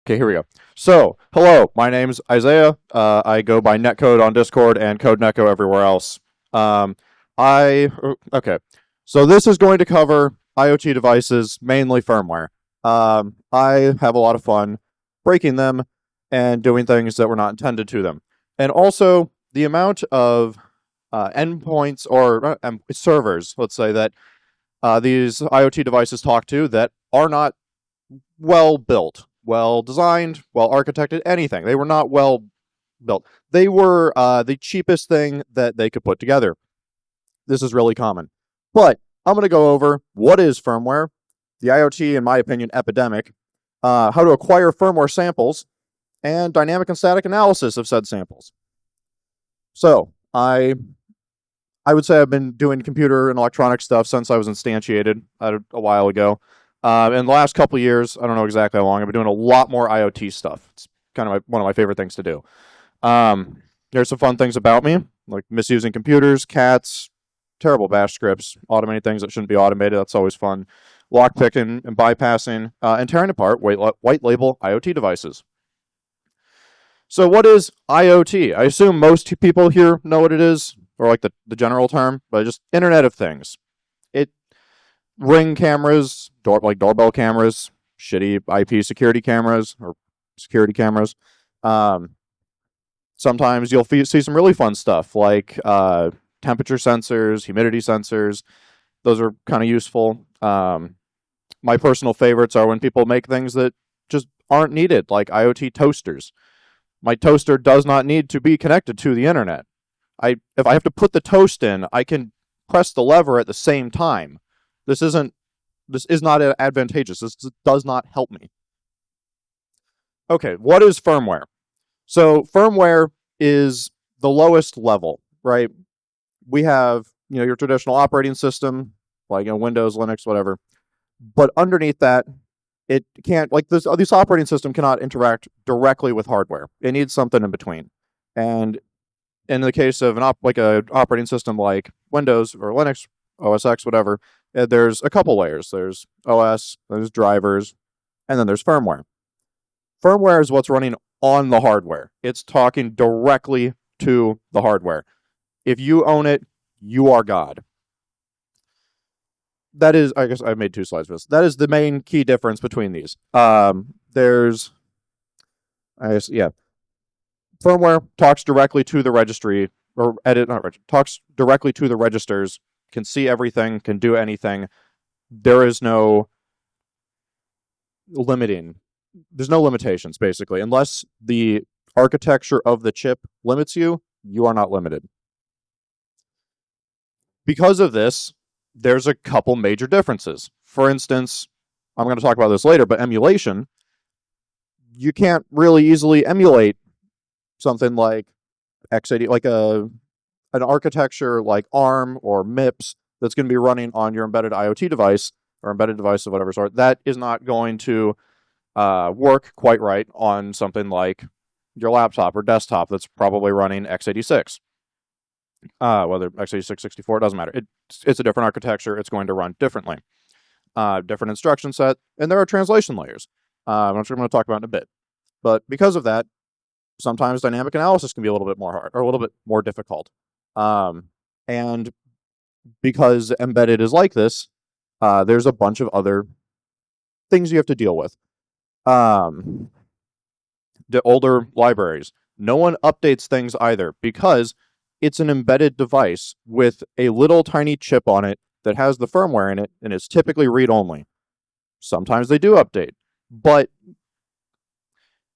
Okay, here we go. So, hello, my name's Isaiah. I go by Netcode on Discord and CodeNetco everywhere else. Um, okay. So this is going to cover IoT devices, mainly firmware. I have a lot of fun breaking them and doing things that were not intended to them. And also, the amount of endpoints or servers, let's say, that these IoT devices talk to that are not well built, well designed, well architected, anything. They were not well built. They were the cheapest thing that they could put together. This is really common. But I'm going to go over what is firmware, the IoT, in my opinion, epidemic, how to acquire firmware samples, and dynamic and static analysis of said samples. So, I would say I've been doing computer and electronic stuff since I was instantiated a while ago. In the last couple of years, I don't know exactly how long, I've been doing a lot more IoT stuff. It's kind of one of my favorite things to do. There's some fun things about me, like misusing computers, cats, terrible bash scripts, automating things that shouldn't be automated. That's always fun. Lockpicking and bypassing, and tearing apart white label IoT devices. So what is IoT? I assume most people here know what it is, or like the general term, but just Internet of Things. Ring cameras, doorbell cameras, shitty IP security cameras, or security cameras. Sometimes you'll see some really fun stuff, like temperature sensors, humidity sensors. Those are kind of useful. My personal favorites are when people make things that just aren't needed, like IoT toasters. My toaster does not need to be connected to the internet. If I have to put the toast in, I can press the lever at the same time. This is not advantageous. This does not help me. Okay, what is firmware? So firmware is the lowest level, right? We have, your traditional operating system, like Windows, Linux, whatever. But underneath that, it can't, this operating system cannot interact directly with hardware. It needs something in between. And in the case of an operating system like Windows or Linux, OS X, whatever, there's a couple layers. There's OS, there's drivers, and then there's firmware. Firmware is what's running on the hardware. It's talking directly to the hardware. If you own it, you are God. That is, I guess I made 2 slides for this. That is the main key difference between these. Firmware talks directly to the registry, talks directly to the registers, can see everything, can do anything. There is no there's no limitations, basically. Unless the architecture of the chip limits you, you are not limited. Because of this, there's a couple major differences. For instance, I'm going to talk about this later, but emulation, you can't really easily emulate something like x80, like an architecture like ARM or MIPS that's going to be running on your embedded IoT device or embedded device of whatever sort. That is not going to work quite right on something like your laptop or desktop that's probably running x86. Whether x86, 64, it doesn't matter. It's a different architecture. It's going to run differently. Different instruction set, and there are translation layers. I'm not sure I'm going to talk about in a bit. But because of that, sometimes dynamic analysis can be a little bit more hard or a little bit more difficult. And because embedded is like this, there's a bunch of other things you have to deal with. The older libraries, no one updates things either because it's an embedded device with a little tiny chip on it that has the firmware in it, and it's typically read-only. Sometimes they do update, but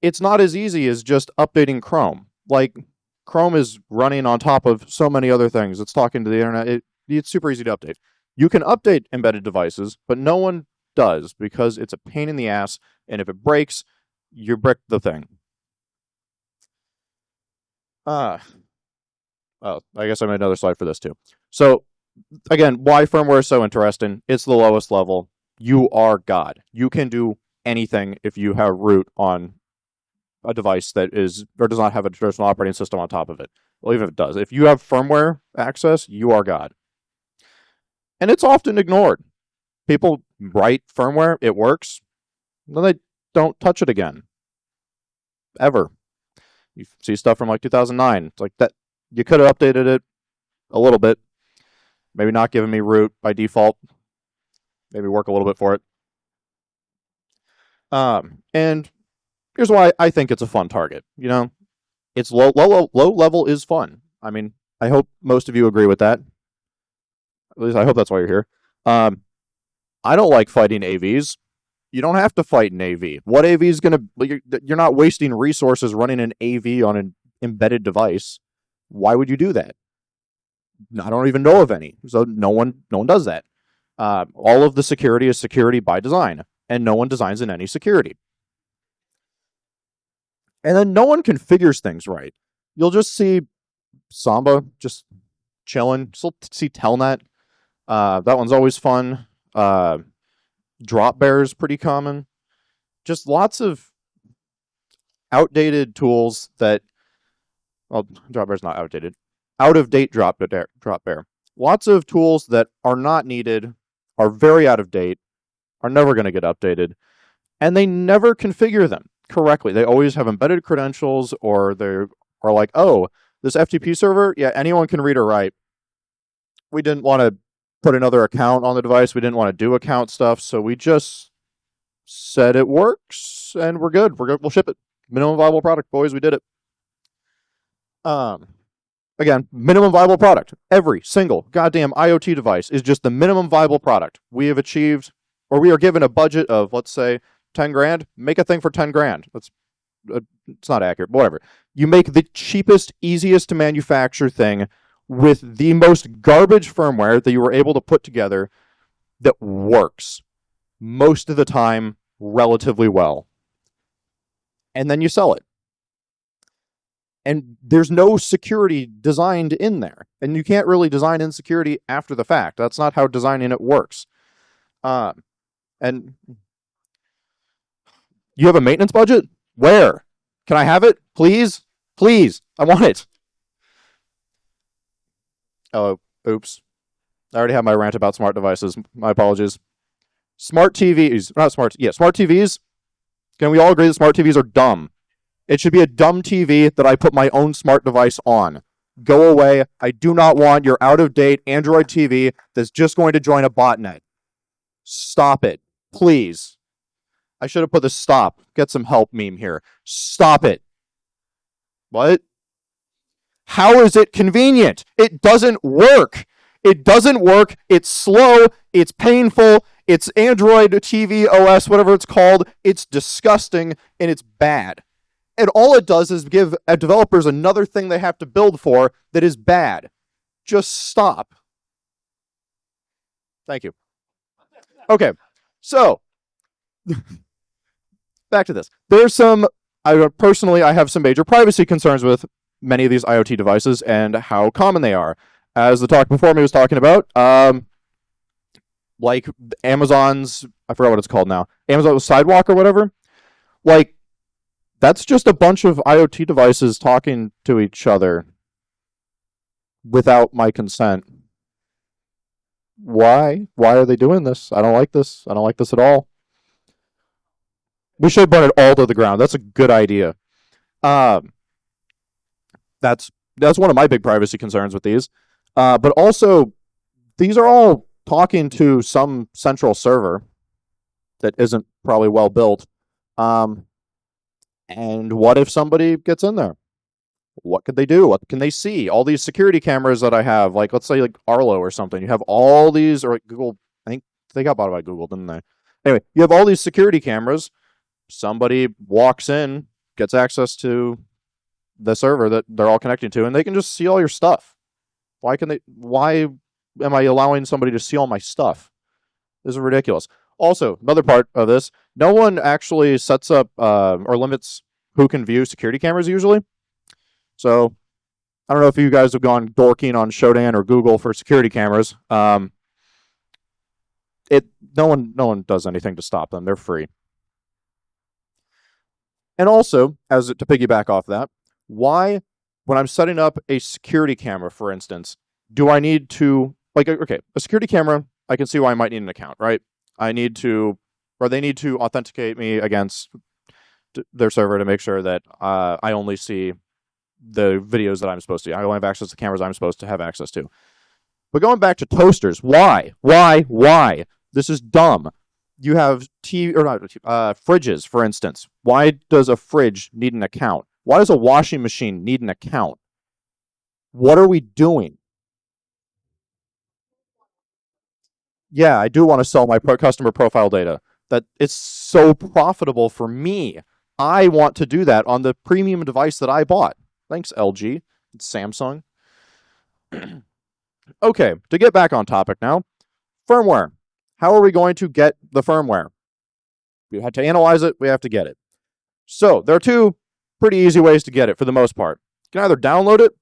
it's not as easy as just updating Chrome. Like, Chrome is running on top of so many other things. It's talking to the internet. It's super easy to update. You can update embedded devices, but no one does because it's a pain in the ass, and if it breaks, you brick the thing. I guess I made another slide for this too. So, again, why firmware is so interesting. It's the lowest level. You are God. You can do anything if you have root on a device that is or does not have a traditional operating system on top of it. Well, even if it does. If you have firmware access, you are God. And it's often ignored. People write firmware, it works, then they don't touch it again. ever. You see stuff from like 2009. It's like that. You could have updated it a little bit. Maybe not giving me root by default. Maybe work a little bit for it. And here's why I think it's a fun target. You know, it's low level is fun. I mean, I hope most of you agree with that. At least I hope that's why you're here. I don't like fighting AVs. You don't have to fight an AV. What AV is going to... You're not wasting resources running an AV on an embedded device. Why would you do that? I don't even know of any. So no one does that. All of the security is security by design, and no one designs in any security. And then no one configures things right. You'll just see Samba just chilling. Still see Telnet. That one's always fun. Drop bear is pretty common. Just lots of outdated tools that... Well, drop bear's not outdated. Out-of-date drop bear. Lots of tools that are not needed, are very out of date, are never going to get updated, and they never configure them correctly. They always have embedded credentials, or they are like, oh, this FTP server, yeah, anyone can read or write. We didn't want to put another account on the device. We didn't want to do account stuff, so we just said it works, and we're good. We'll ship it. Minimum viable product, boys. We did it. Again, minimum viable product. Every single goddamn IoT device is just the minimum viable product. We have achieved, or we are given a budget of, let's say, 10 grand. Make a thing for 10 grand. It's not accurate, but whatever. You make the cheapest, easiest to manufacture thing with the most garbage firmware that you were able to put together that works most of the time relatively well. And then you sell it. And there's no security designed in there. And you can't really design in security after the fact. That's not how designing it works. And you have a maintenance budget? Where? Can I have it? Please? Please. I want it. Oh, oops. I already have my rant about smart devices. My apologies. Smart TVs. Not smart. Yeah, smart TVs. Can we all agree that smart TVs are dumb? It should be a dumb TV that I put my own smart device on. Go away. I do not want your out-of-date Android TV that's just going to join a botnet. Stop it. Please. I should have put the stop. Get some help meme here. Stop it. What? How is it convenient? It doesn't work. It doesn't work. It's slow. It's painful. It's Android TV OS, whatever it's called. It's disgusting, and it's bad. And all it does is give developers another thing they have to build for that is bad. Just stop. Thank you. Okay, so back to this. There's some, I have some major privacy concerns with many of these IoT devices and how common they are. As the talk before me was talking about, like Amazon's, I forgot what it's called now, Amazon's Sidewalk or whatever. Like, that's just a bunch of IoT devices talking to each other without my consent. Why? Why are they doing this? I don't like this. I don't like this at all. We should burn it all to the ground. That's a good idea. That's one of my big privacy concerns with these. But also, these are all talking to some central server that isn't probably well built. And what if somebody gets in there? What could they do? What can they see? All these security cameras that I have, like let's say like Arlo or something. You have all these, or Google, I think they got bought by Google, didn't they? Anyway, you have all these security cameras. Somebody walks in, gets access to the server that they're all connecting to, and they can just see all your stuff. Why am I allowing somebody to see all my stuff? This is ridiculous. Also, another part of this, no one actually sets up or limits who can view security cameras usually. So, I don't know if you guys have gone dorking on Shodan or Google for security cameras. No one does anything to stop them. They're free. And also, to piggyback off that, why, when I'm setting up a security camera, for instance, do I need to, a security camera, I can see why I might need an account, right? They need to authenticate me against their server to make sure that I only see the videos that I'm supposed to. I only have access to cameras I'm supposed to have access to. But going back to toasters, why? This is dumb. You have fridges, for instance. Why does a fridge need an account? Why does a washing machine need an account? What are we doing? Yeah, I do want to sell my customer profile data. That it's so profitable for me. I want to do that on the premium device that I bought. Thanks, LG. It's Samsung. Okay, to get back on topic now. Firmware. How are we going to get the firmware? We have to analyze it. We have to get it. So there are two pretty easy ways to get it for the most part. You can either download it.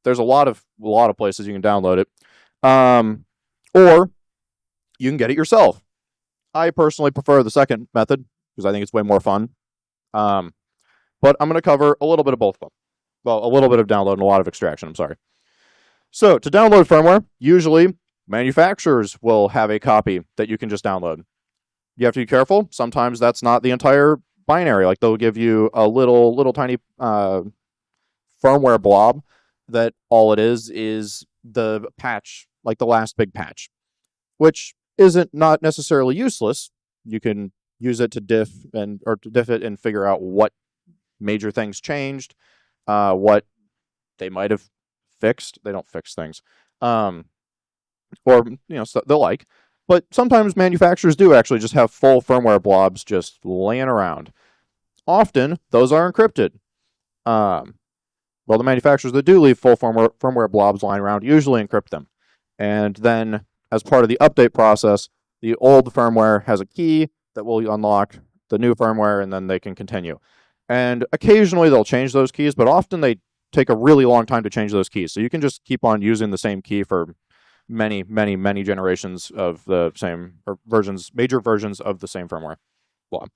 There's a lot of places you can download it. Or you can get it yourself. I personally prefer the second method because I think it's way more fun. But I'm going to cover a little bit of both of them. Well, a little bit of download and a lot of extraction. I'm sorry. So to download firmware, usually manufacturers will have a copy that you can just download. You have to be careful. Sometimes that's not the entire binary. Like they'll give you a little tiny firmware blob that all it is the patch, like the last big patch, which isn't not necessarily useless. You can use it to diff it and figure out what major things changed, what they might have fixed. They don't fix things, or so the like. But sometimes manufacturers do actually just have full firmware blobs just laying around. Often those are encrypted. Well, the manufacturers that do leave full firmware blobs lying around usually encrypt them, and then as part of the update process, the old firmware has a key that will unlock the new firmware, and then they can continue. And occasionally they'll change those keys, but often they take a really long time to change those keys. So you can just keep on using the same key for many generations of the same major versions of the same firmware blob.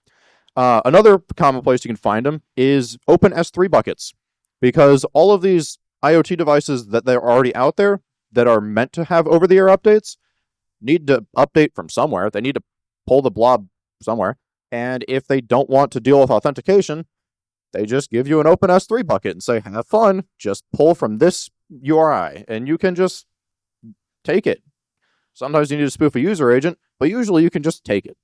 Another common place you can find them is open S3 buckets, because all of these IoT devices that they're already out there that are meant to have over-the-air updates need to update from somewhere. They need to pull the blob somewhere. And if they don't want to deal with authentication, they just give you an open S3 bucket and say, have fun, just pull from this URI, and you can just take it. Sometimes you need to spoof a user agent, but usually you can just take it.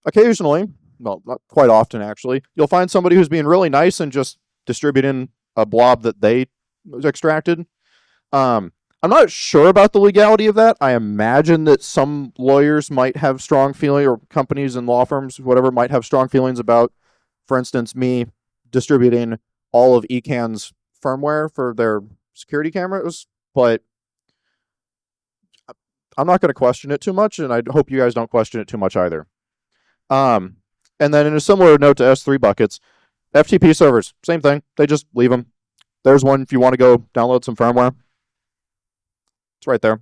Occasionally, well, not quite often actually, you'll find somebody who's being really nice and just distributing a blob that they extracted. I'm not sure about the legality of that. I imagine that some lawyers might have strong feeling, or companies and law firms, whatever, might have strong feelings about, for instance, me distributing all of Ecan's firmware for their security cameras, but I'm not going to question it too much, and I hope you guys don't question it too much either. And then in a similar note to S3 buckets, FTP servers, same thing. They just leave them. There's one if you want to go download some firmware. It's right there.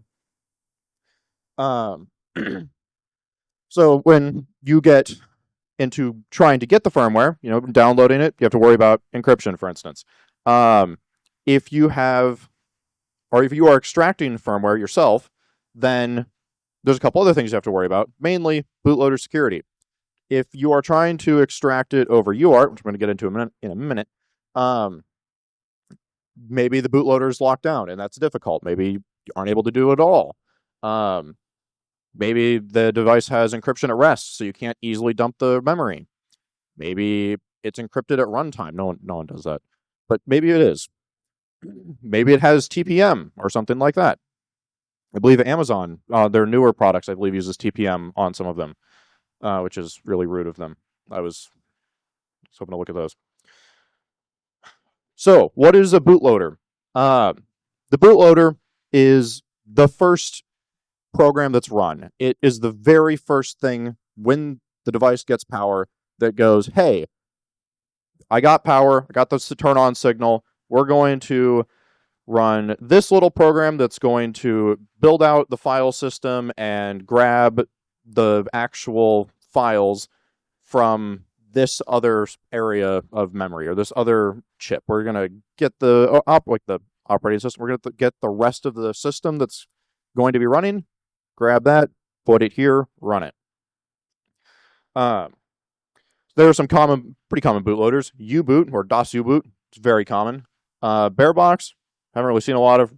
So when you get into trying to get the firmware, downloading it, you have to worry about encryption, for instance. If you are extracting firmware yourself, then there's a couple other things you have to worry about, mainly bootloader security. If you are trying to extract it over UART, which we're going to get into in a minute, maybe the bootloader is locked down, and that's difficult. Maybe you aren't able to do it at all. Maybe the device has encryption at rest, so you can't easily dump the memory. Maybe it's encrypted at runtime. No one does that. But maybe it is. Maybe it has TPM or something like that. I believe Amazon, their newer products, I believe, uses TPM on some of them, which is really rude of them. I was hoping to look at those. So, what is a bootloader? The bootloader is the first program that's run. It is the very first thing when the device gets power that goes, hey, I got power, I got this to turn on signal, we're going to run this little program that's going to build out the file system and grab the actual files from this other area of memory or this other chip. We're going to get the operating system. We're going to get the rest of the system that's going to be running, grab that, put it here, run it. There are some pretty common bootloaders. U-boot or DOS U-boot, it's very common. Bearbox, haven't really seen a lot of.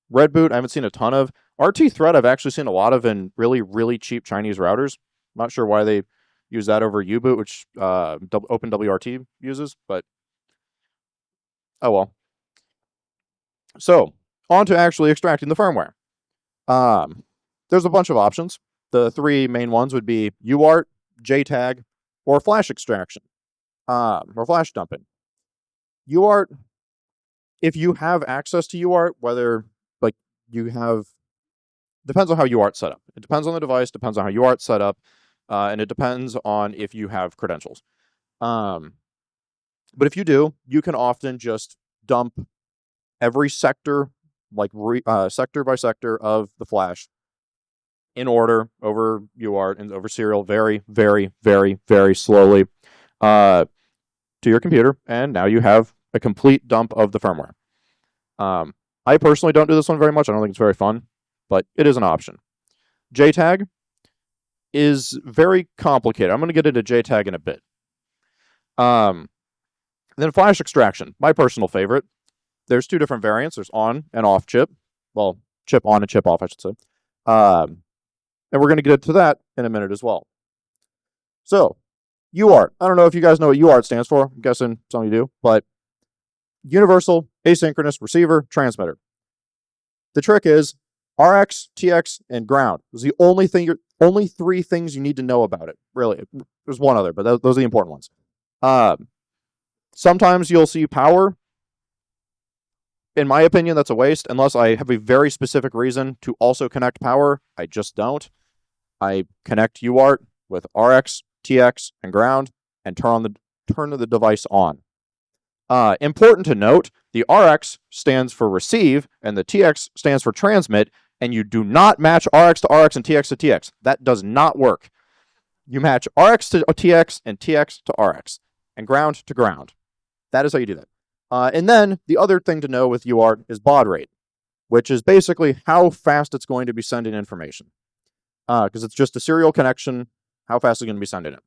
Red boot, I haven't seen a ton of. RT thread, I've actually seen a lot of in really, really cheap Chinese routers. I'm not sure why they use that over U-boot, which OpenWRT uses, but oh well. So, on to actually extracting the firmware. There's a bunch of options. The three main ones would be UART, JTAG, or flash extraction, or flash dumping. UART, if you have access to UART, whether like you have, depends on how UART's set up. It depends on the device, depends on how UART's set up, and it depends on if you have credentials. But if you do, you can often just dump every sector, like sector by sector of the flash in order over UART and over serial very, very, very, very slowly to your computer, and now you have a complete dump of the firmware. I personally don't do this one very much. I don't think it's very fun, but it is an option. JTAG is very complicated. I'm going to get into JTAG in a bit. Then flash extraction, my personal favorite. There's two different variants. There's on and off chip. Well, chip on and chip off, I should say. And we're going to get to that in a minute as well. So, UART. I don't know if you guys know what UART stands for. I'm guessing some of you do, but Universal Asynchronous Receiver Transmitter. The trick is RX, TX, and ground. Those are the only three things you need to know about it. Really, there's one other, but those are the important ones. Sometimes you'll see power. In my opinion, that's a waste unless I have a very specific reason to also connect power. I just don't. I connect UART with RX, TX, and ground, and turn the device on. Important to note, the RX stands for receive, and the TX stands for transmit, and you do not match RX to RX and TX to TX. That does not work. You match RX to TX and TX to RX, and ground to ground. That is how you do that. And then the other thing to know with UART is baud rate, which is basically how fast it's going to be sending information. Because it's just a serial connection, how fast it's going to be sending it.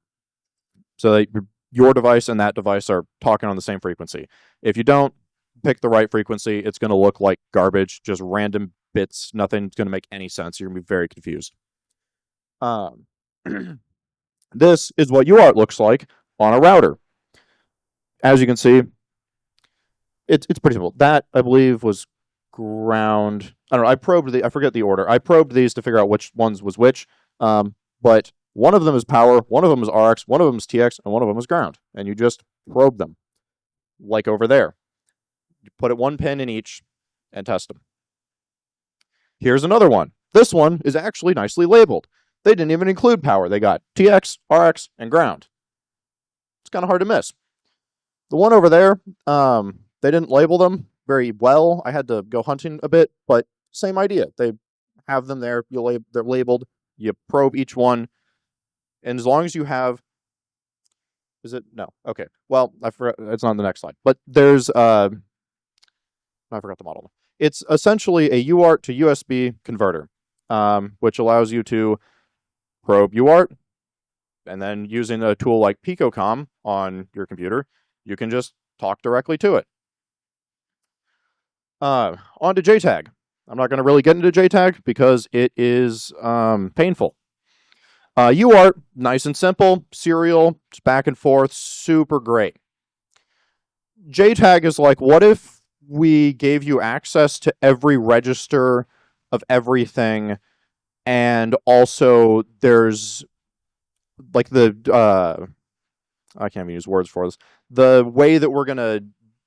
So that your device and that device are talking on the same frequency. If you don't pick the right frequency, it's going to look like garbage, just random bits. Nothing's going to make any sense. You're going to be very confused. This is what UART looks like on a router. As you can see, it's pretty simple. That, I believe, was ground. I don't know. I forget the order. I probed these to figure out which ones was which. But one of them is power, one of them is RX, one of them is TX, and one of them is ground. And you just probe them, like over there. You put it one pin in each and test them. Here's another one. This one is actually nicely labeled. They didn't even include power. They got TX, RX, and ground. It's kind of hard to miss. The one over there, they didn't label them very well. I had to go hunting a bit, but same idea. They have them there. They're labeled. You probe each one. And as long as you have, is it? No. Okay. Well, I forgot. It's on the next slide. But there's, I forgot the model. It's essentially a UART to USB converter, which allows you to probe UART, and then using a tool like Picocom on your computer, you can just talk directly to it. On to JTAG. I'm not going to really get into JTAG because it is painful. UART, nice and simple, serial, just back and forth, super great. JTAG is like, what if we gave you access to every register of everything, and also there's like the I can't even use words for this. The way that we're going to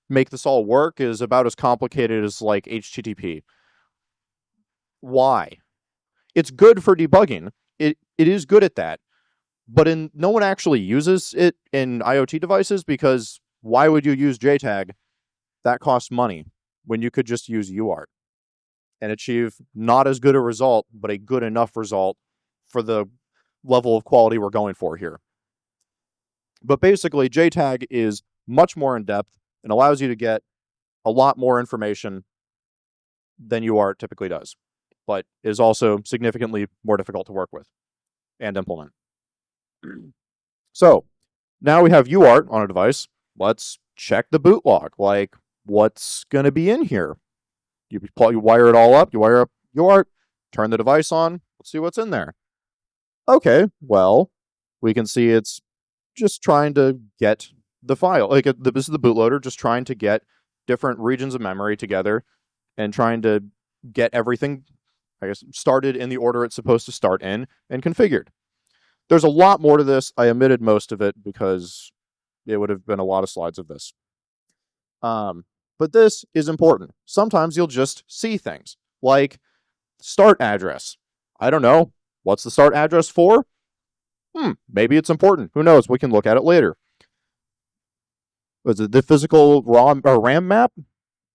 make this all work is about as complicated as like HTTP. Why? It's good for debugging. It is good at that, but no one actually uses it in IoT devices because why would you use JTAG? That costs money when you could just use UART and achieve not as good a result, but a good enough result for the level of quality we're going for here. But basically, JTAG is much more in-depth and allows you to get a lot more information than UART typically does, but is also significantly more difficult to work with and implement. So, Now we have UART on a device. Let's check the boot log. Like, what's going to be in here? You wire it all up. You wire up UART, turn the device on. Let's see what's in there. Okay, well, we can see it's just trying to get the file. Like, this is the bootloader just trying to get different regions of memory together and trying to get everything, I guess, started in the order it's supposed to start in and configured. There's a lot more to this. I omitted most of it because it would have been a lot of slides of this. But this is important. Sometimes you'll just see things like start address. I don't know. What's the start address for? Maybe it's important. Who knows? We can look at it later. Was it the physical ROM or RAM map?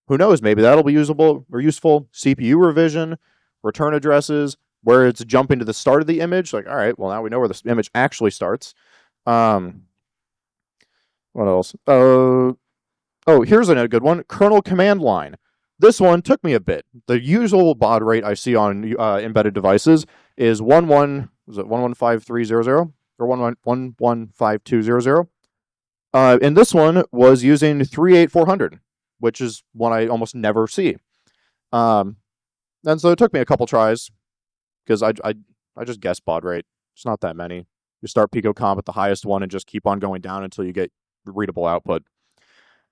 Who knows? Maybe that'll be usable or useful. CPU revision, return addresses, where it's jumping to the start of the image. Like, all right, well, now we know where the image actually starts. What else? Oh, here's a good one. Kernel command line. This one took me a bit. The usual baud rate I see on embedded devices is 115300 or 115200. And this one was using 38400, which is one I almost never see. And so it took me a couple tries because I just guessed baud rate. It's not that many. You start picocomp at the highest one and just keep on going down until you get readable output.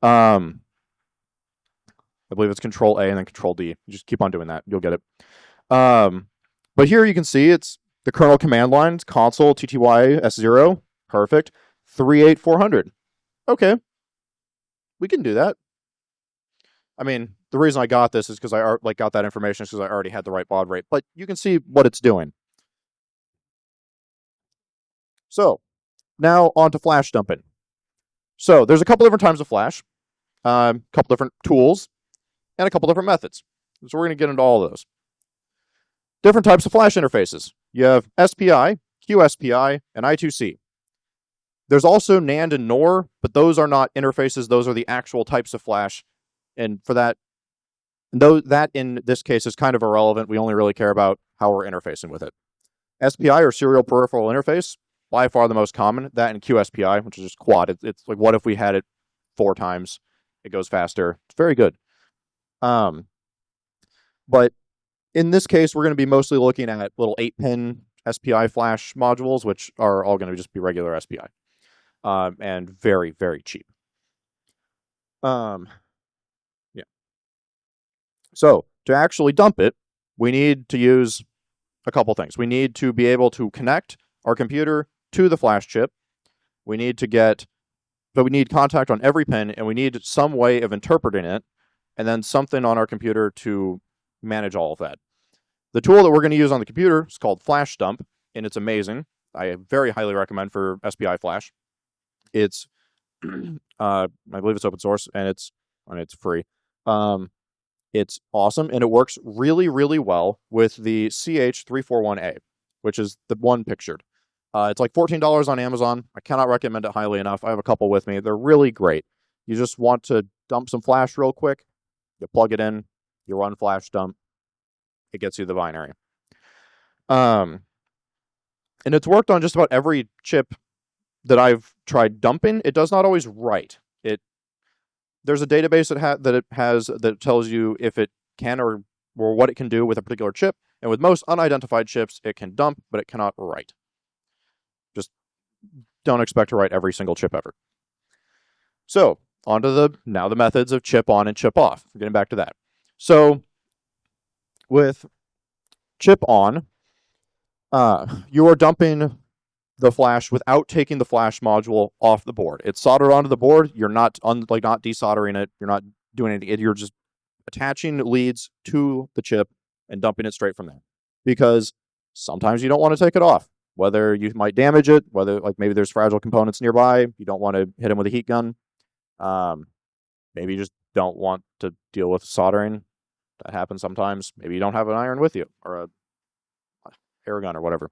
I believe it's Control A and then Control D. You just keep on doing that. You'll get it. But here you can see it's the kernel command line, console TTY S0. Perfect. 38400. Okay. We can do that. I mean, the reason I got this is because I got that information because I already had the right baud rate. But you can see what it's doing. So now on to flash dumping. So there's a couple different types of flash, a couple different tools, and a couple different methods. So we're going to get into all of those. Different types of flash interfaces. You have SPI, QSPI, and I2C. There's also NAND and NOR, but those are not interfaces. Those are the actual types of flash. And for that, though that in this case is kind of irrelevant, we only really care about how we're interfacing with it. SPI, or serial peripheral interface, by far the most common. That and QSPI, which is just quad. It's like, what if we had it 4 times? It goes faster. It's very good. But in this case, we're going to be mostly looking at little 8-pin SPI flash modules, which are all going to just be regular SPI. And very, very cheap. Yeah. So to actually dump it, we need to use a couple things. We need to be able to connect our computer to the flash chip. We need contact on every pin, and we need some way of interpreting it, and then something on our computer to manage all of that. The tool that we're going to use on the computer is called Flash Dump, and it's amazing. I very highly recommend for SPI flash. It's, I believe it's open source, and it's free. It's awesome, and it works really, really well with the CH341A, which is the one pictured. It's like $14 on Amazon. I cannot recommend it highly enough. I have a couple with me. They're really great. You just want to dump some flash real quick. You plug it in. You run flash dump. It gets you the binary. And it's worked on just about every chip that I've tried dumping. It does not always write. There's a database that tells you if it can or what it can do with a particular chip. And with most unidentified chips, it can dump, but it cannot write. Just don't expect to write every single chip ever. So on to the methods of chip on and chip off. We're getting back to that. So with chip on, you are dumping the flash without taking the flash module off the board. It's soldered onto the board. You're not not desoldering it. You're not doing anything. You're just attaching leads to the chip and dumping it straight from there. Because sometimes you don't want to take it off. Whether you might damage it, whether maybe there's fragile components nearby, you don't want to hit them with a heat gun. Maybe you just don't want to deal with soldering. That happens sometimes. Maybe you don't have an iron with you or a air gun or whatever.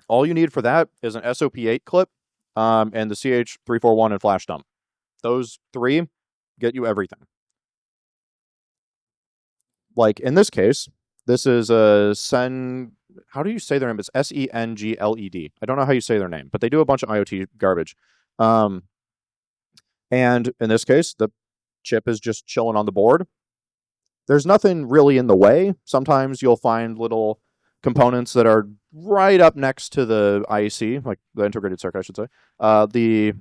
All you need for that is an SOP8 clip and the CH341 and flash dump. Those 3 get you everything. Like in this case, this is a how do you say their name? It's Sengled. I don't know how you say their name, but they do a bunch of IoT garbage. And in this case, the chip is just chilling on the board. There's nothing really in the way. Sometimes you'll find little components that are right up next to the IC, like the integrated circuit, I should say, the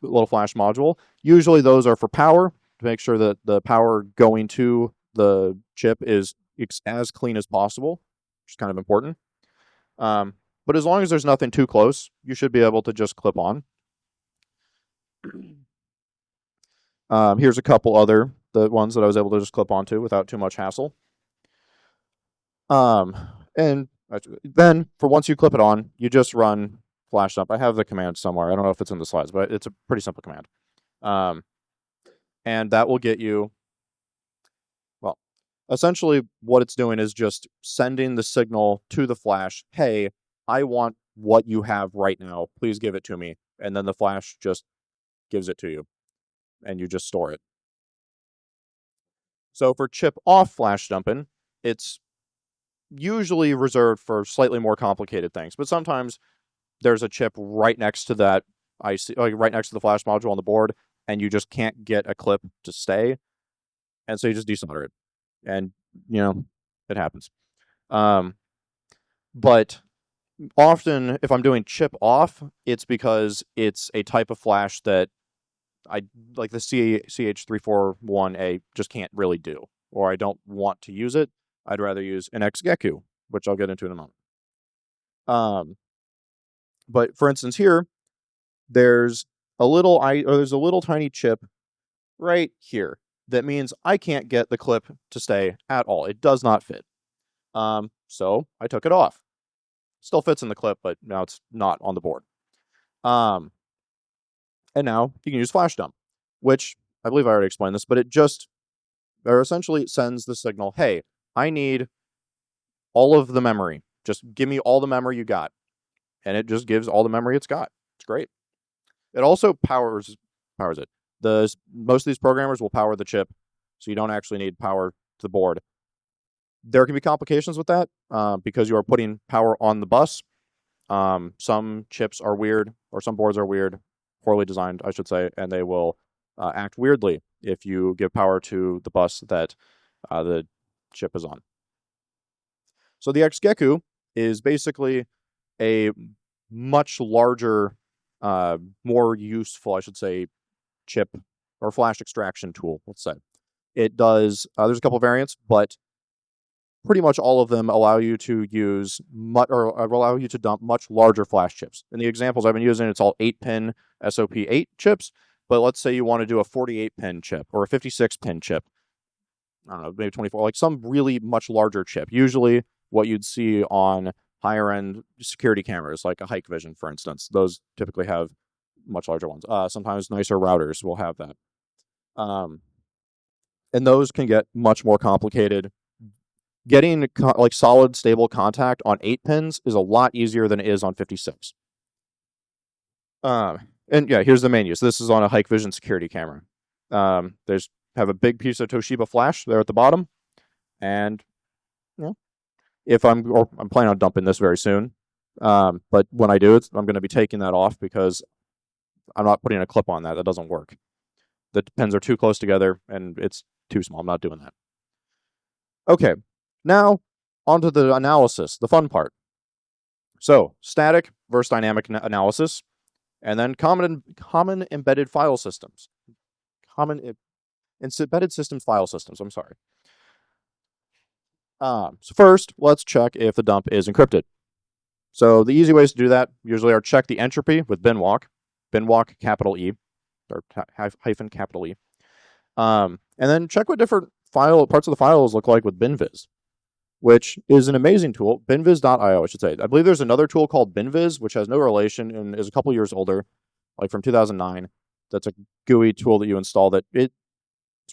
little flash module. Usually those are for power, to make sure that the power going to the chip is as clean as possible, which is kind of important. But as long as there's nothing too close, you should be able to just clip on. Here's a couple other, the ones that I was able to just clip onto without too much hassle. And then for once you clip it on, you just run flash dump. I have the command somewhere. I don't know if it's in the slides, but it's a pretty simple command. And that will get you, well, essentially what it's doing is just sending the signal to the flash. Hey, I want what you have right now. Please give it to me. And then the flash just gives it to you, and you just store it. So for chip off flash dumping, it's usually reserved for slightly more complicated things, but sometimes there's a chip right next to that IC, like right next to the flash module on the board, and you just can't get a clip to stay, and so you just desolder it, and you know it happens. But often, if I'm doing chip off, it's because it's a type of flash that I like the CH341A just can't really do, or I don't want to use it. I'd rather use an XGECU, which I'll get into in a moment. But for instance, here there's a little tiny chip right here that means I can't get the clip to stay at all. It does not fit. So I took it off. Still fits in the clip, but now it's not on the board. And now you can use flash dump, which I believe I already explained this, but it essentially sends the signal, hey, I need all of the memory. Just give me all the memory you got. And it just gives all the memory it's got. It's great. It also powers it. Most of these programmers will power the chip, so you don't actually need power to the board. There can be complications with that because you are putting power on the bus. Some chips are weird, or some boards are weird, poorly designed, I should say, and they will act weirdly if you give power to the bus that the chip is on. So the XGECU is basically a much larger, more useful, I should say, chip or flash extraction tool, let's say. It does, there's a couple variants, but pretty much all of them allow you to use allow you to dump much larger flash chips. In the examples I've been using, it's all 8-pin SOP8 chips, but let's say you want to do a 48-pin chip or a 56-pin chip. I don't know, maybe 24, like some really much larger chip. Usually what you'd see on higher end security cameras, like a Hikvision, for instance, those typically have much larger ones. Sometimes nicer routers will have that. And those can get much more complicated. Getting like solid, stable contact on 8 pins is a lot easier than it is on 56. And yeah, here's the main use. This is on a Hikvision security camera. Have a big piece of Toshiba flash there at the bottom, and if I'm planning on dumping this very soon, but when I do it, I'm going to be taking that off because I'm not putting a clip on that. That doesn't work. The pins are too close together, and it's too small. I'm not doing that. Okay, now onto the analysis, the fun part. So static versus dynamic analysis, and then common embedded file systems. Embedded systems file systems, I'm sorry. So first, let's check if the dump is encrypted. So the easy ways to do that usually are check the entropy with binwalk capital E, or hyphen capital E. And then check what different parts of the files look like with binviz, which is an amazing tool. Binviz.io, I should say. I believe there's another tool called binviz, which has no relation and is a couple years older, like from 2009. That's a GUI tool that you install that it's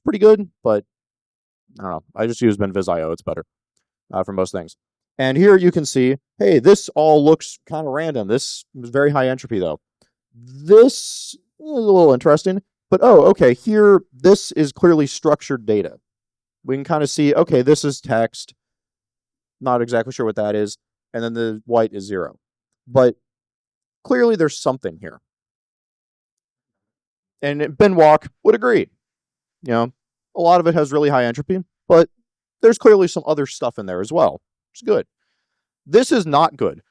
pretty good, but I don't know. I just use binviz.io. It's better for most things. And here you can see, hey, this all looks kind of random. This is very high entropy, though. This is a little interesting, but oh, okay, here, this is clearly structured data. We can kind of see, okay, this is text. Not exactly sure what that is. and then the white is 0. But clearly there's something here. And Binwalk would agree. A lot of it has really high entropy, but there's clearly some other stuff in there as well. It's good. This is not good.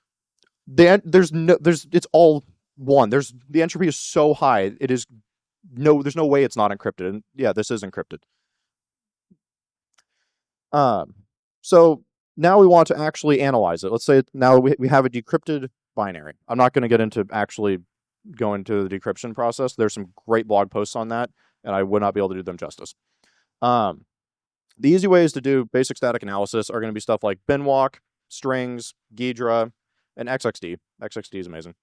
It's all 1. The entropy is so high. There's no way it's not encrypted. And yeah, this is encrypted. So now we want to actually analyze it. Let's say now we have a decrypted binary. I'm not going to get into actually going to the decryption process. There's some great blog posts on that, and I would not be able to do them justice. The easy ways to do basic static analysis are going to be stuff like binwalk, strings, Ghidra, and XXD. XXD is amazing.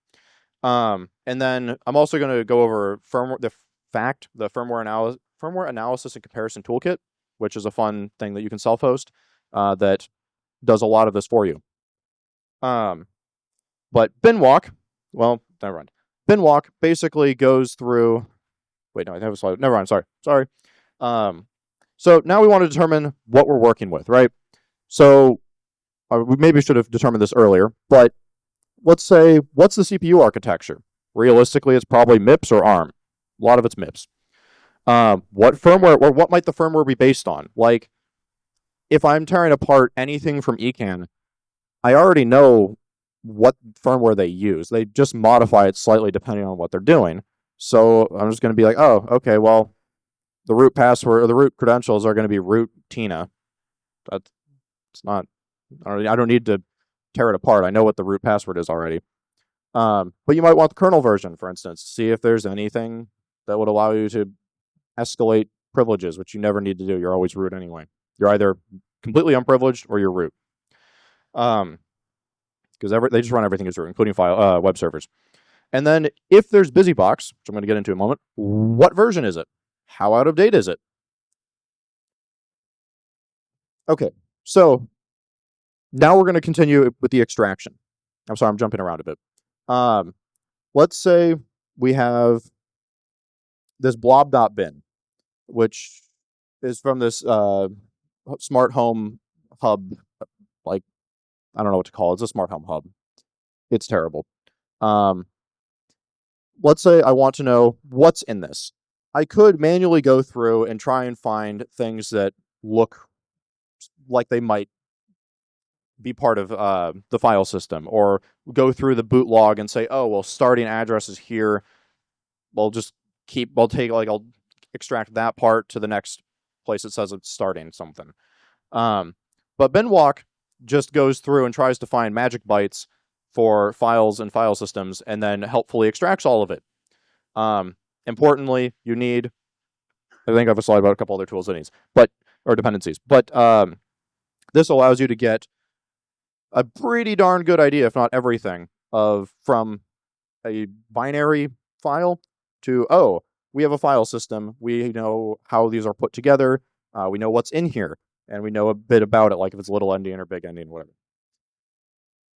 And then I'm also going to go over the firmware analysis and comparison toolkit, which is a fun thing that you can self-host that does a lot of this for you. But binwalk, well, never mind. Binwalk basically goes through. Wait, no, I have a slide. Never mind. Sorry. So now we want to determine what we're working with, right? So we maybe should have determined this earlier, but let's say, what's the CPU architecture? Realistically, it's probably MIPS or ARM. A lot of it's MIPS. What firmware, or what might the firmware be based on? Like, if I'm tearing apart anything from Ecan, I already know what firmware they use. They just modify it slightly depending on what they're doing. So I'm just going to be like, oh, okay, well, the root password or the root credentials are going to be root Tina. It's not. I don't need to tear it apart. I know what the root password is already. But you might want the kernel version, for instance. See if there's anything that would allow you to escalate privileges, which you never need to do. You're always root anyway. You're either completely unprivileged or you're root. Because they just run everything as root, including web servers. And then if there's BusyBox, which I'm going to get into in a moment, what version is it? How out of date is it? Okay, so now we're going to continue with the extraction. I'm sorry, I'm jumping around a bit. Let's say we have this blob.bin, which is from this smart home hub. Like, I don't know what to call it. It's a smart home hub. It's terrible. Let's say I want to know what's in this. I could manually go through and try and find things that look like they might be part of the file system, or go through the boot log and say, oh, well, starting address is here. I'll extract that part to the next place it says it's starting something. But binwalk just goes through and tries to find magic bytes for files and file systems, and then helpfully extracts all of it. Importantly, you need, I think I have a slide about a couple other tools it needs, or dependencies. But this allows you to get a pretty darn good idea, if not everything, from a binary file to, oh, we have a file system. We know how these are put together. We know what's in here, and we know a bit about it, like if it's little endian or big endian, whatever.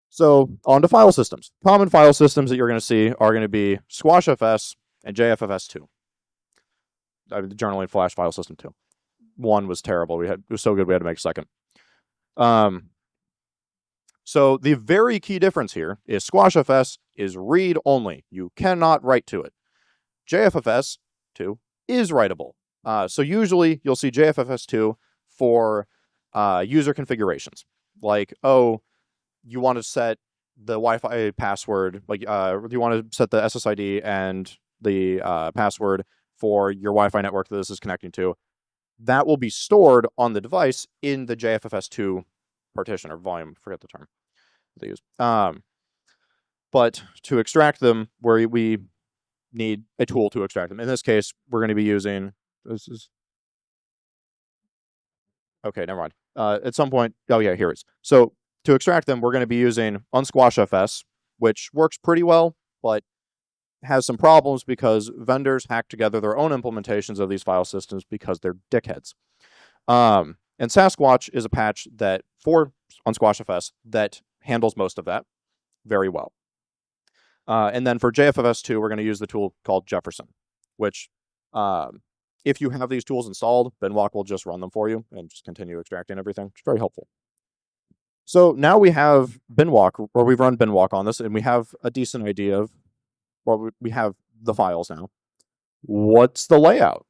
So on to file systems. Common file systems that you're going to see are going to be SquashFS and JFFS2. Generally Flash file system 2. One was terrible. It was so good we had to make a second. So the very key difference here is SquashFS is read only. You cannot write to it. JFFS2 is writable. So usually you'll see JFFS2 for user configurations. Like, oh, you want to set the Wi-Fi password, like you want to set the SSID and the password for your Wi-Fi network that this is connecting to. That will be stored on the device in the JFFS2 partition or volume. I forget the term they use. But to extract them, where we need a tool to extract them. In this case, we're going to be using okay, never mind. At some point, oh yeah, here it is. So to extract them, we're going to be using unsquashfs, which works pretty well, but has some problems because vendors hack together their own implementations of these file systems because they're dickheads. And Sasquatch is a patch that for unsquashfs that handles most of that very well. And then for JFFS2, we're going to use the tool called Jefferson, which if you have these tools installed, binwalk will just run them for you and just continue extracting everything. It's very helpful. So now we have binwalk, or we've run binwalk on this, and we have a decent idea of, well, we have the files now. What's the layout?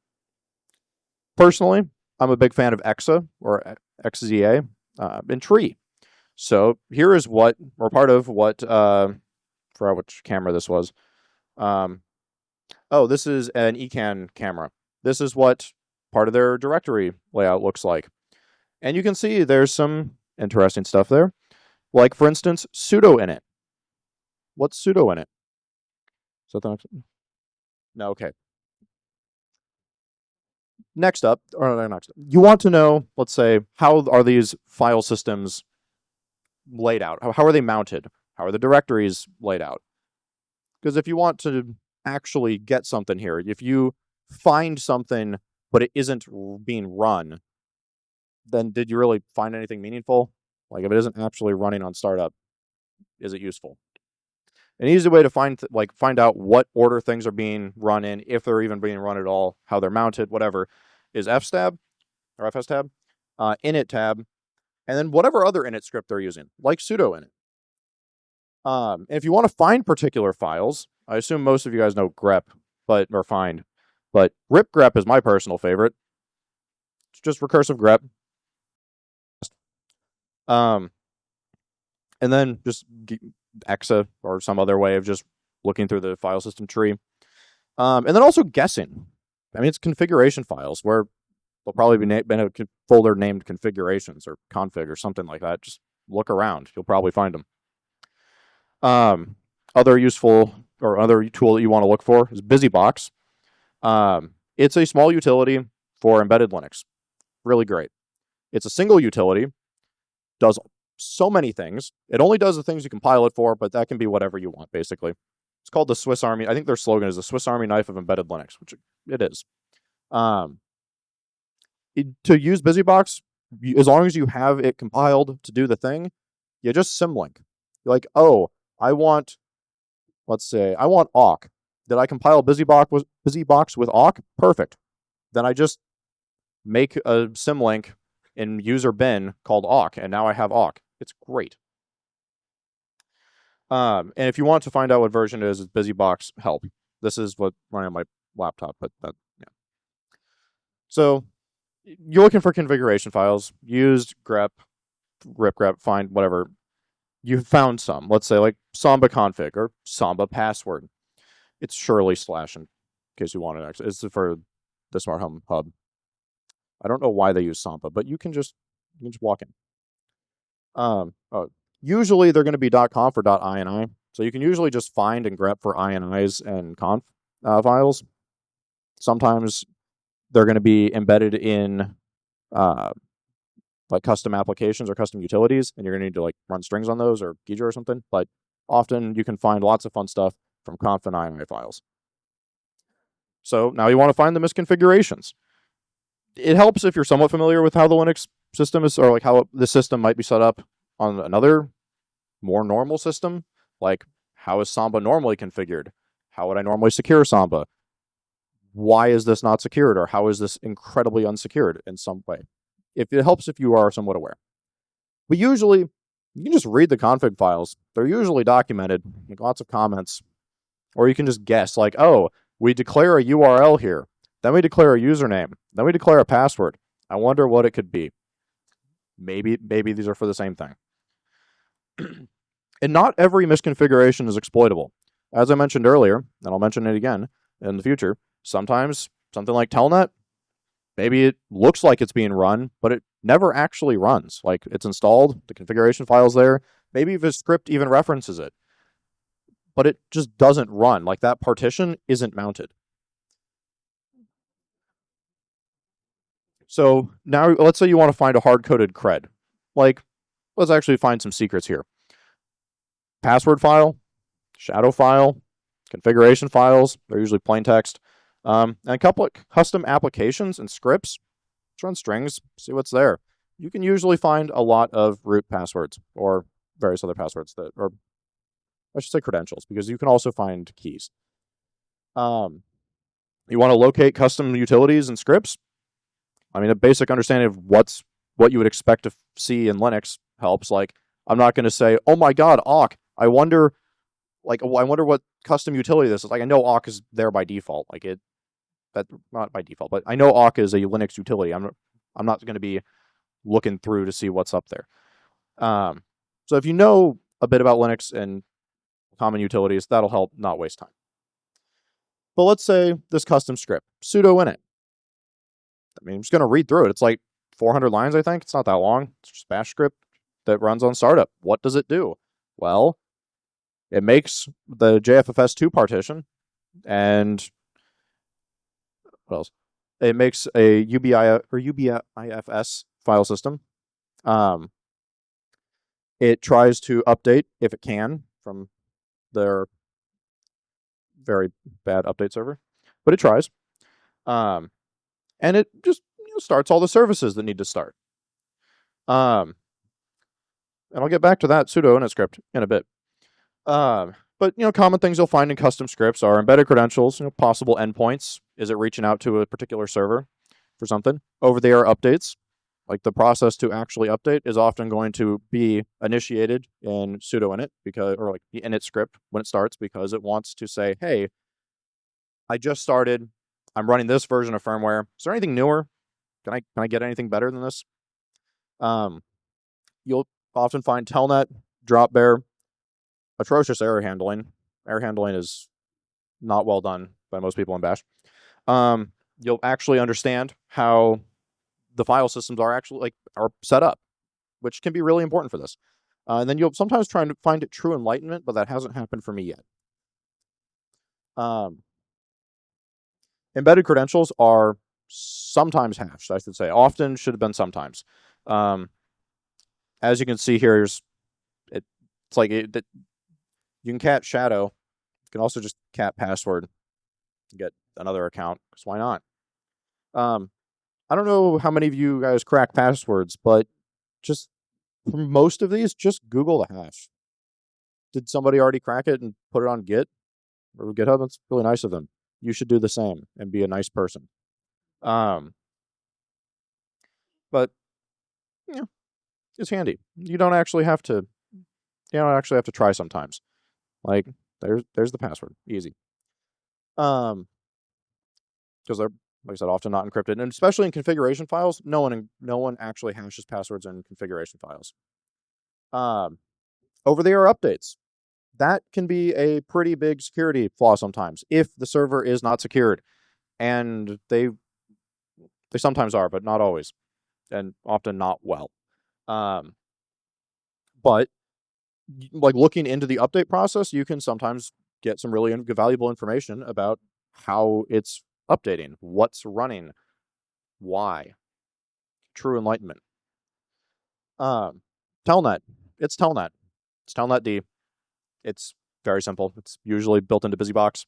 Personally, I'm a big fan of exa, or XZA, and tree. So here is what, or part of what, forgot which camera this was. Oh, this is an eCan camera. This is what part of their directory layout looks like. And you can see there's some interesting stuff there. Like, for instance, sudo init. What's sudo init? Is that the next? No, okay. Next up, or next, you want to know, let's say, how are these file systems laid out? How are they mounted? How are the directories laid out? Because if you want to actually get something here, if you find something but it isn't being run, then did you really find anything meaningful? Like, if it isn't actually running on startup, is it useful? An easy way to find out what order things are being run in, if they're even being run at all, how they're mounted, whatever, is fstab or fstab, init tab, and then whatever other init script they're using, like sudo init. And if you want to find particular files, I assume most of you guys know grep, or find, but rip grep is my personal favorite. It's just recursive grep. And then just exa or some other way of just looking through the file system tree. And then also guessing. I mean, it's configuration files where they'll probably be in a folder named configurations or config or something like that. Just look around. You'll probably find them. Other useful or other tool that you want to look for is BusyBox. It's a small utility for embedded Linux. Really great. It's a single utility, does so many things. It only does the things you compile it for, but that can be whatever you want, basically. It's called the Swiss Army. I think their slogan is the Swiss Army knife of embedded Linux, which it is. To use BusyBox, as long as you have it compiled to do the thing, you just symlink. You're like, oh, let's say, I want awk. Did I compile BusyBox with awk? Perfect. Then I just make a symlink in user bin called awk, and now I have awk. It's great. And if you want to find out what version it is, it's BusyBox help. This is what running on my laptop, but yeah. So you're looking for configuration files, used grep, rip grep, find whatever. You found some, let's say like Samba config or Samba password. It's surely / in case you want it. Actually, it's for the Smart Home Hub. I don't know why they use Samba, but you can just walk in. Usually they're going to be .conf or .ini, so you can usually just find and grep for inis and conf files. Sometimes they're going to be embedded in like custom applications or custom utilities, and you're going to need to like run strings on those or Gija or something. But often you can find lots of fun stuff from conf and ini files. So now you want to find the misconfigurations. It helps if you're somewhat familiar with how the Linux system is, or like how the system might be set up on another more normal system. Like, how is Samba normally configured? How would I normally secure Samba? Why is this not secured? Or how is this incredibly unsecured in some way? It helps if you are somewhat aware. But usually, you can just read the config files. They're usually documented, like lots of comments. Or you can just guess, like, oh, we declare a URL here. Then we declare a username. Then we declare a password. I wonder what it could be. Maybe these are for the same thing. And not every misconfiguration is exploitable. As I mentioned earlier, and I'll mention it again in the future, sometimes something like Telnet, maybe it looks like it's being run, but it never actually runs. Like, it's installed, the configuration file's there, maybe the script even references it, but it just doesn't run. Like, that partition isn't mounted. So now let's say you want to find a hard-coded cred. Like, let's actually find some secrets here. Password file, shadow file, configuration files, they're usually plain text, and a couple of custom applications and scripts. Let's run strings, see what's there. You can usually find a lot of root passwords or various other passwords that, or I should say credentials, because you can also find keys. You want to locate custom utilities and scripts. I mean, a basic understanding of what you would expect to see in Linux helps. Like, I'm not going to say, oh my God, awk. I wonder what custom utility this is. Like, I know awk is there by default. That not by default, but I know awk is a Linux utility. I'm not going to be looking through to see what's up there. So if you know a bit about Linux and common utilities, that'll help not waste time. But let's say this custom script, sudo init. I mean, I'm just going to read through it. It's like 400 lines, I think. It's not that long. It's just bash script that runs on startup. What does it do? Well, it makes the JFFS2 partition, and what else? It makes a UBIFS file system. It tries to update if it can from their very bad update server, but it tries. And it just starts all the services that need to start. And I'll get back to that sudo init script in a bit. But common things you'll find in custom scripts are embedded credentials, possible endpoints. Is it reaching out to a particular server for something? Over-the-air updates, like the process to actually update is often going to be initiated in sudo init or like the init script when it starts, because it wants to say, hey, I just started. I'm running this version of firmware. Is there anything newer? Can I get anything better than this? You'll often find telnet, dropbear, atrocious error handling. Error handling is not well done by most people in Bash. You'll actually understand how the file systems are set up, which can be really important for this. And then you'll sometimes try to find it true enlightenment, but that hasn't happened for me yet. Embedded credentials are sometimes hashed, I should say. Often should have been sometimes. As you can see here, you can cat shadow. You can also just cat password and get another account, because why not? I don't know how many of you guys crack passwords, but just for most of these, just Google the hash. Did somebody already crack it and put it on Git or GitHub? That's really nice of them. You should do the same and be a nice person. But it's handy. You don't actually have to try sometimes. Like, there's the password. Easy. Because they're, like I said, often not encrypted, and especially in configuration files, no one actually hashes passwords in configuration files. Over-the-air updates. That can be a pretty big security flaw sometimes if the server is not secured, and they sometimes are, but not always, and often not well. But like looking into the update process, you can sometimes get some really valuable information about how it's updating, what's running, why. True enlightenment. Telnet. It's Telnet. It's Telnet-D. It's very simple. It's usually built into BusyBox.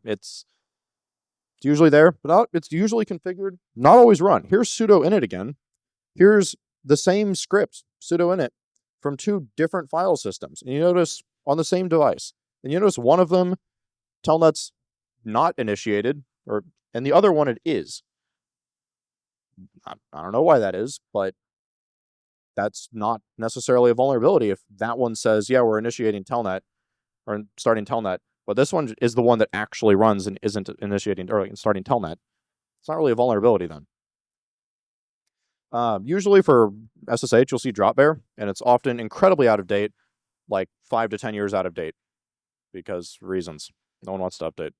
It's usually there, but it's usually configured, not always run. Here's sudo init again. Here's the same script, sudo init, from two different file systems. And you notice on the same device. And you notice one of them, telnet's not initiated, and the other one it is. I don't know why that is, but that's not necessarily a vulnerability if that one says, yeah, we're initiating telnet or starting telnet, but this one is the one that actually runs and isn't initiating or starting telnet. It's not really a vulnerability then. Usually for SSH, you'll see dropbear, and it's often incredibly out of date, like 5 to 10 years out of date, because reasons. No one wants to update.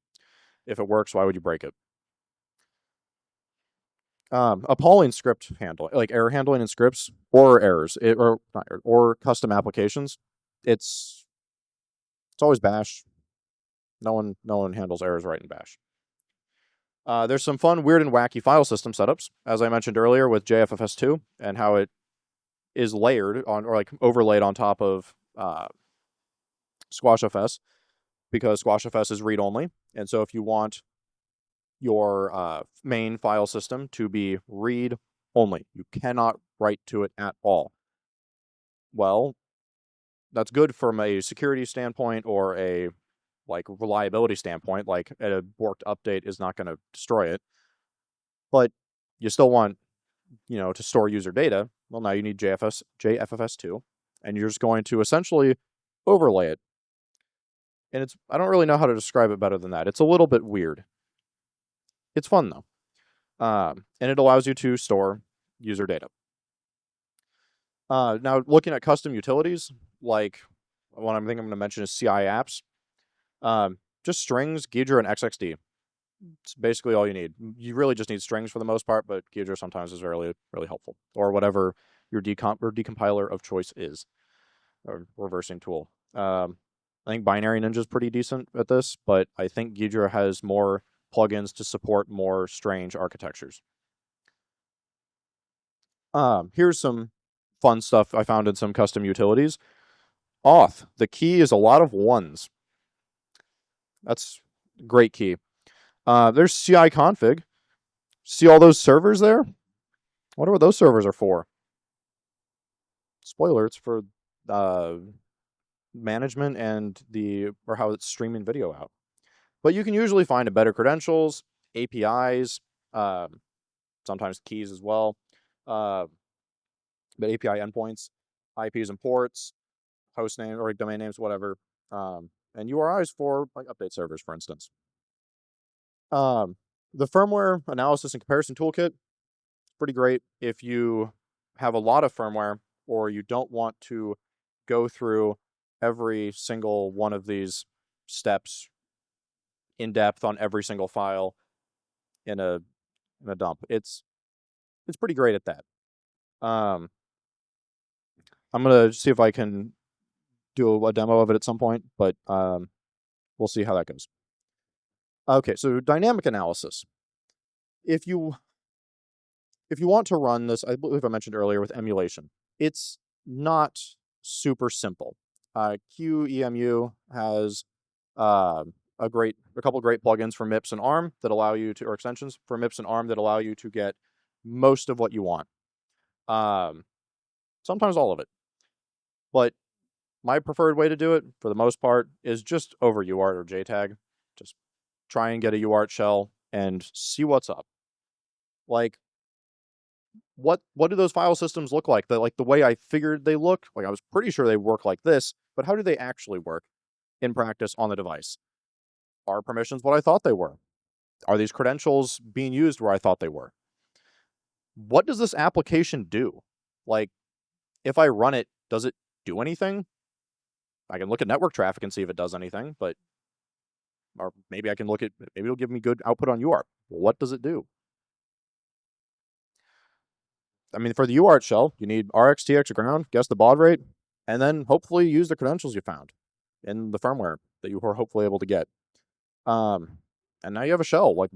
If it works, why would you break it? Appalling script handling, like error handling in scripts or errors, or custom applications. It's always Bash. No one handles errors right in Bash. There's some fun, weird, and wacky file system setups, as I mentioned earlier with JFFS2 and how it is layered on or like overlaid on top of SquashFS, because SquashFS is read only, and so if you want your main file system to be read only, you cannot write to it at all. Well, that's good from a security standpoint or a reliability standpoint. Like a borked update is not going to destroy it, but you still want to store user data, well, now you need JFFS2, and you're just going to essentially overlay it. And I don't really know how to describe it better than that. It's a little bit weird. It's fun though. And it allows you to store user data. Now, looking at custom utilities, like one I think I'm going to mention is CI apps. Just strings, Ghidra, and XXD. It's basically all you need. You really just need strings for the most part, but Ghidra sometimes is really, really helpful. Or whatever your decompiler of choice is, or reversing tool. I think Binary Ninja is pretty decent at this, but I think Ghidra has more plugins to support more strange architectures. Here's some fun stuff I found in some custom utilities. Auth. The key is a lot of ones. That's a great key. There's CI config. See all those servers there? I wonder what those servers are for. Spoiler, it's for management and or how it's streaming video out. But you can usually find embedded credentials, APIs, sometimes keys as well, but API endpoints, IPs and ports, host names or domain names, whatever, and URIs for like update servers, for instance. The firmware analysis and comparison toolkit, pretty great if you have a lot of firmware or you don't want to go through every single one of these steps in depth on every single file in a dump. It's pretty great at that. I'm gonna see if I can do a demo of it at some point, but we'll see how that goes. Okay, so dynamic analysis. If you want to run this, I believe I mentioned earlier with emulation, it's not super simple. QEMU has a couple of great plugins for MIPS and ARM that allow you to, or extensions for MIPS and ARM that allow you to get most of what you want. Sometimes all of it. But my preferred way to do it, for the most part, is just over UART or JTAG. Just try and get a UART shell and see what's up. Like, what do those file systems look like? The way I figured they look, like I was pretty sure they work like this, but how do they actually work in practice on the device? Are permissions what I thought they were? Are these credentials being used where I thought they were? What does this application do? Like, if I run it, does it do anything? I can look at network traffic and see if it does anything, or maybe I can maybe it'll give me good output on UART. What does it do? I mean, for the UART shell, you need RX, TX, or ground, guess the baud rate, and then hopefully use the credentials you found in the firmware that you were hopefully able to get. And now you have a shell. Like,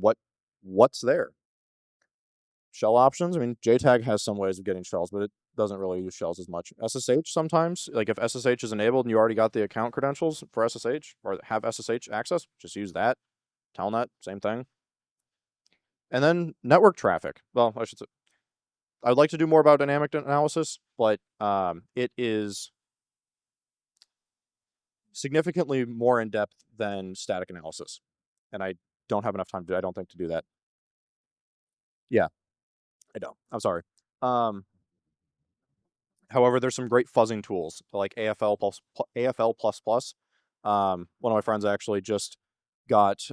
what's there? Shell options. I mean, JTAG has some ways of getting shells, but it doesn't really use shells as much. SSH sometimes, like if SSH is enabled and you already got the account credentials for SSH or have SSH access, just use that. Telnet, same thing. And then network traffic. Well, I'd like to do more about dynamic analysis, but it is significantly more in depth than static analysis, and I don't have enough time to. I don't think to do that. Yeah, I don't. I'm sorry. However, there's some great fuzzing tools like AFL plus. One of my friends actually just got.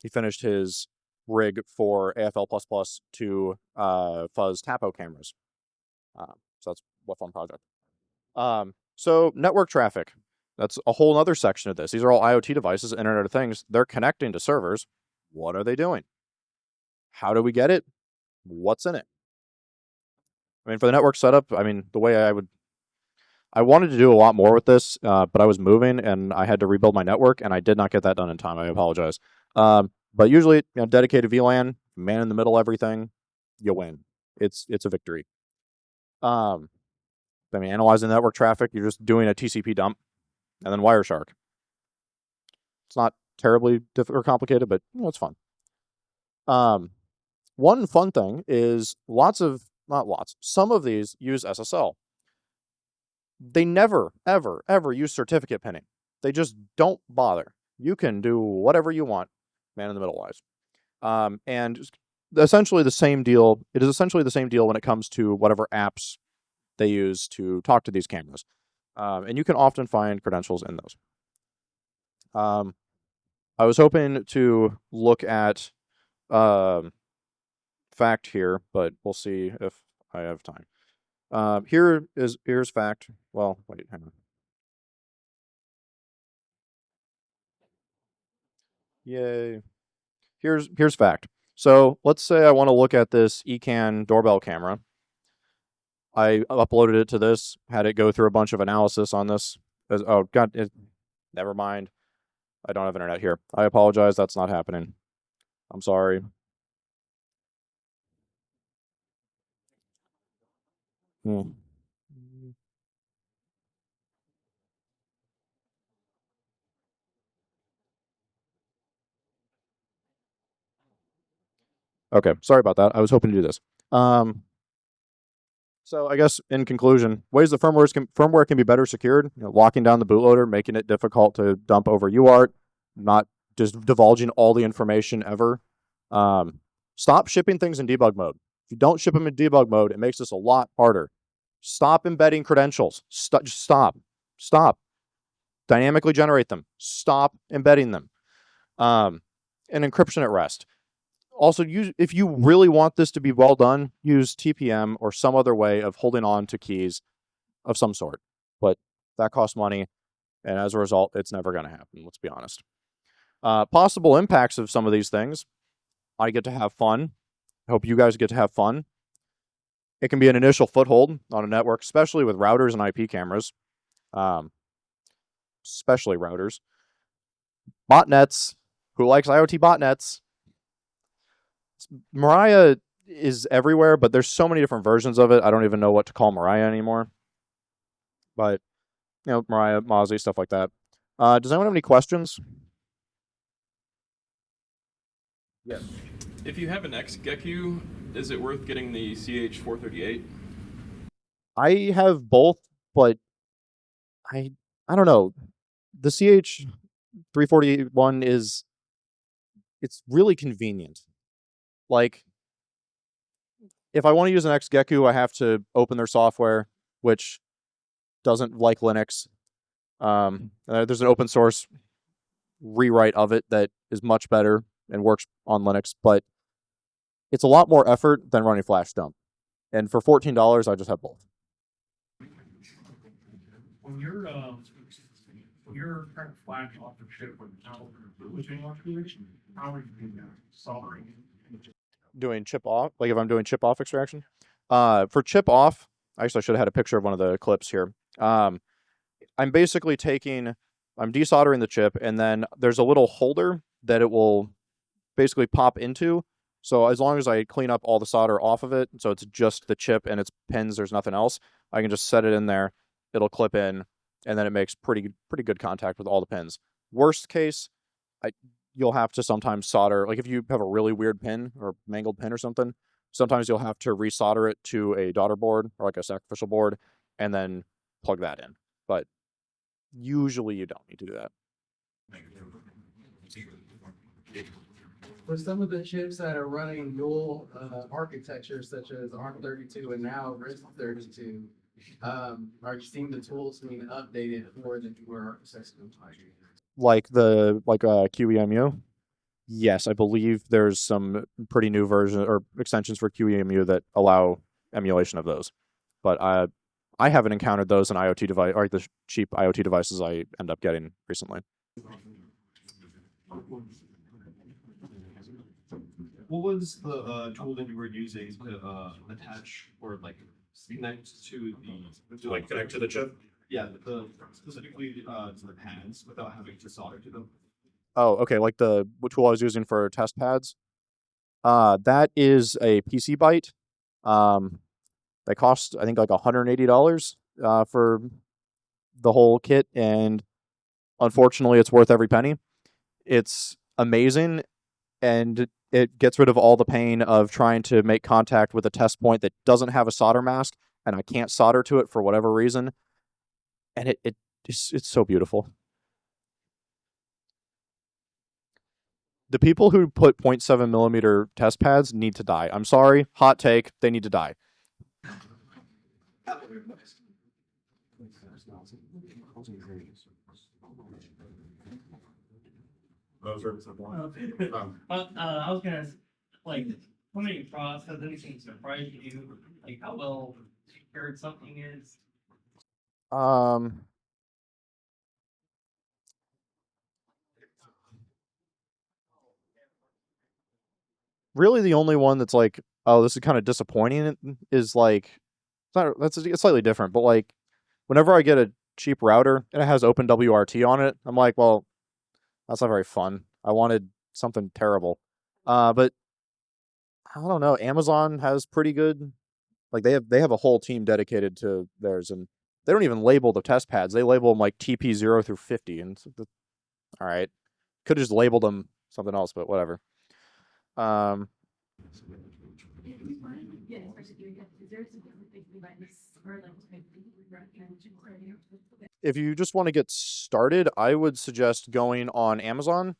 He finished his rig for AFL plus to fuzz TAPO cameras. So that's a fun project. So network traffic. That's a whole other section of this. These are all IoT devices, Internet of Things. They're connecting to servers. What are they doing? How do we get it? What's in it? I mean, for the network setup, I mean, the way I wanted to do a lot more with this, but I was moving and I had to rebuild my network, and I did not get that done in time. I apologize. But usually, dedicated VLAN, man in the middle, everything, you win. It's a victory. I mean, analyzing network traffic, you're just doing a TCP dump and then Wireshark. It's not terribly difficult or complicated, but it's fun. One fun thing is some of these use SSL. They never, ever, ever use certificate pinning. They just don't bother. You can do whatever you want, man in the middle wise. And essentially the same deal. It is essentially the same deal when it comes to whatever apps they use to talk to these cameras. And you can often find credentials in those. I was hoping to look at fact here, but we'll see if I have time. Here's fact. Well, wait, hang on. Yay. Here's fact. So let's say I want to look at this Ecan doorbell camera. I uploaded it to this, had it go through a bunch of analysis on this. Oh God, never mind. I don't have internet here. I apologize. That's not happening. I'm sorry. Hmm. Okay, sorry about that. I was hoping to do this. So I guess in conclusion, ways that firmware can be better secured, locking down the bootloader, making it difficult to dump over UART, not just divulging all the information ever. Stop shipping things in debug mode. If you don't ship them in debug mode, it makes this a lot harder. Stop embedding credentials. Stop. Dynamically generate them. Stop embedding them. And encryption at rest. Also, if you really want this to be well done, use TPM or some other way of holding on to keys of some sort. But that costs money, and as a result, it's never going to happen, let's be honest. Possible impacts of some of these things. I get to have fun. I hope you guys get to have fun. It can be an initial foothold on a network, especially with routers and IP cameras. Especially routers. Botnets. Who likes IoT botnets? Mariah is everywhere, but there's so many different versions of it. I don't even know what to call Mariah anymore. But, Mariah, Mozzie, stuff like that. Does anyone have any questions? Yes. If you have an XGECU, is it worth getting the CH438? I have both, but I don't know. The CH341 it's really convenient. Like, if I want to use an XGECU, I have to open their software, which doesn't like Linux. There's an open source rewrite of it that is much better and works on Linux, but it's a lot more effort than running flash dump. And for $14, I just have both. When you're trying to flash off the chip without how are you doing that? Soldering. Doing chip off, like if I'm doing chip off extraction. For chip off, actually I should have had a picture of one of the clips here. I'm basically I'm desoldering the chip, and then there's a little holder that it will basically pop into. So as long as I clean up all the solder off of it, so it's just the chip and its pins, there's nothing else, I can just set it in there, it'll clip in, and then it makes pretty good contact with all the pins. Worst case, you'll have to sometimes solder, like if you have a really weird pin or mangled pin or something, sometimes you'll have to resolder it to a daughter board or like a sacrificial board and then plug that in. But usually you don't need to do that. For some of the chips that are running dual architecture, such as ARM32 and now RISC-32, are you seeing the tools being updated for the newer architecture? Like QEMU? Yes, I believe there's some pretty new versions or extensions for QEMU that allow emulation of those. But I haven't encountered those in IoT device or the cheap IoT devices I end up getting recently. What was the tool that you were using to attach or like connect to Connect to the chip? Yeah, specifically to the pads without having to solder to them? Oh, okay. Like the tool I was using for test pads. That is a PC byte. They cost I think like $180 for the whole kit, and unfortunately, it's worth every penny. It's amazing, and it gets rid of all the pain of trying to make contact with a test point that doesn't have a solder mask, and I can't solder to it for whatever reason. And it's so beautiful. the people who put 0.7 millimeter test pads need to die. I'm sorry, hot take. They need to die. I was gonna, like, coming across, has anything surprised you? Like, how well secured something is? Really, the only one that's like, oh, this is kind of disappointing is like, it's slightly different, but like, whenever I get a cheap router and it has OpenWRT on it, I'm like, well, that's not very fun. I wanted something terrible. But I don't know. Amazon has pretty good, like they have a whole team dedicated to theirs, and they don't even label the test pads. They label them like TP 0 through 50, and all right, could have just labeled them something else, but whatever. If you just want to get started, I would suggest going on Amazon.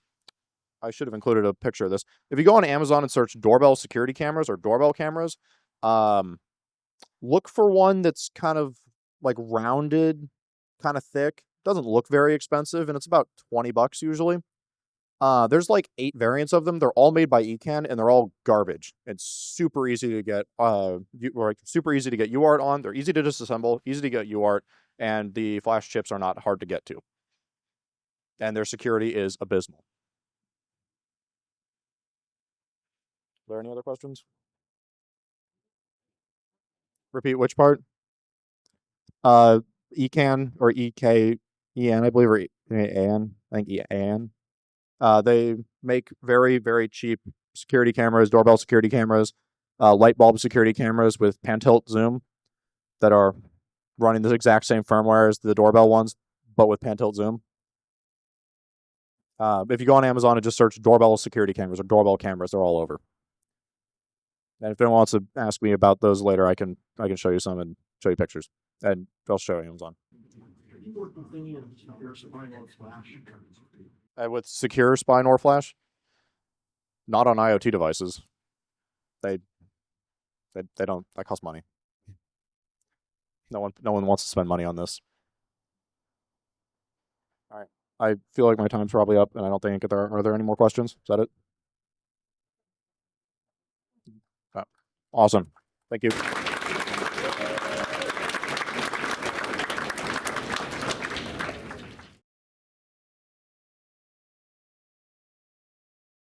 I should have included a picture of this. If you go on Amazon and search doorbell security cameras or doorbell cameras, look for one that's kind of like rounded, kind of thick. Doesn't look very expensive, and it's about $20 usually. There's like 8 variants of them. They're all made by Ecan, and they're all garbage. It's super easy to get. Super easy to get UART on. They're easy to disassemble, easy to get UART, and the flash chips are not hard to get to. And their security is abysmal. Are there any other questions? Repeat which part? Ecan or EKEN, I believe, or EAN. I think EAN. They make very, very cheap security cameras, doorbell security cameras, light bulb security cameras with pan-tilt zoom that are running the exact same firmware as the doorbell ones, but with pan-tilt zoom. If you go on Amazon and just search doorbell security cameras or doorbell cameras, they're all over. And if anyone wants to ask me about those later, I can show you some and show you pictures, and I'll show you Amazon. With secure spy nor flash, not on IoT devices. They don't. That costs money. No one wants to spend money on this. All right. I feel like my time's probably up, and I don't think are there any more questions? Is that it? Awesome. Thank you.